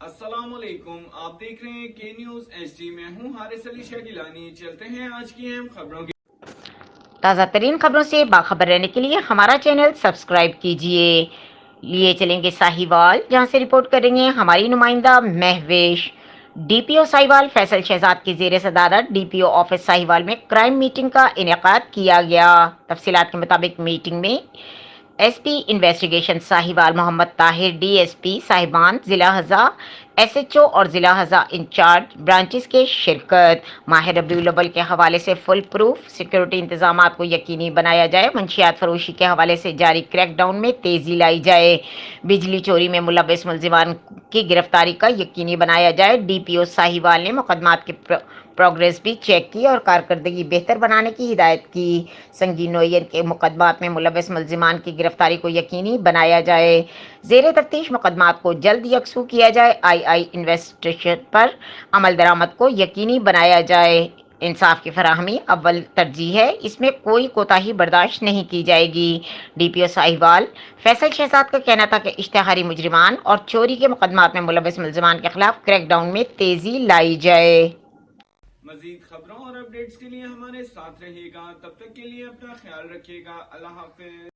السلام علیکم، آپ دیکھ رہے ہیں کے نیوز ایچ ڈی میں ہوں حارث علی شاہ گیلانی۔ چلتے ہیں آج کی اہم خبروں کی۔ تازہ ترین خبروں سے باخبر رہنے کے لیے ہمارا چینل سبسکرائب کیجیے۔ لیے چلیں گے ساہیوال، جہاں سے رپورٹ کریں گے ہماری نمائندہ مہویش۔ ڈی پی او ساہیوال فیصل شہزاد کی زیر صدارت D P O office Sahiwal میں کرائم میٹنگ کا انعقاد کیا گیا۔ تفصیلات کے مطابق میٹنگ میں ایس پی انویسٹیگیشن ساہیوال محمد طاہر، ڈی ایس پی صاحبان ضلع اعضاء، ایس ایچ او اور ضلع اعضاء انچارج برانچز کے شرکت۔ ماہ ربیع الاول کے حوالے سے فل پروف سیکورٹی انتظامات کو یقینی بنایا جائے، منشیات فروشی کے حوالے سے جاری کریک ڈاؤن میں تیزی لائی جائے، بجلی چوری میں ملوث ملزمان کی گرفتاری کا یقینی بنایا جائے۔ ڈی پی او ساہیوال نے مقدمات کی پروگریس بھی چیک کی اور کارکردگی بہتر بنانے کی ہدایت کی۔ سنگین نوعیت کے مقدمات میں ملوث ملزمان کی گرفتاری کو یقینی بنایا جائے، زیر تفتیش مقدمات کو جلد یکسو کیا جائے، آئی انویسٹیگیشن پر عمل درآمد کو یقینی بنایا جائے۔ انصاف کی فراہمی اول ترجیح ہے، اس میں کوئی کوتاہی برداشت نہیں کی جائے گی۔ ڈی پی او ساہیوال فیصل شہزاد کا کہنا تھا کہ اشتہاری مجرمان اور چوری کے مقدمات میں ملوث ملزمان کے خلاف کریک ڈاؤن میں تیزی لائی جائے۔ مزید خبروں اور اپڈیٹس کے لیے ہمارے ساتھ رہیے گا، تب تک کے لیے اپنا خیال رکھیے گا۔ اللہ حافظ۔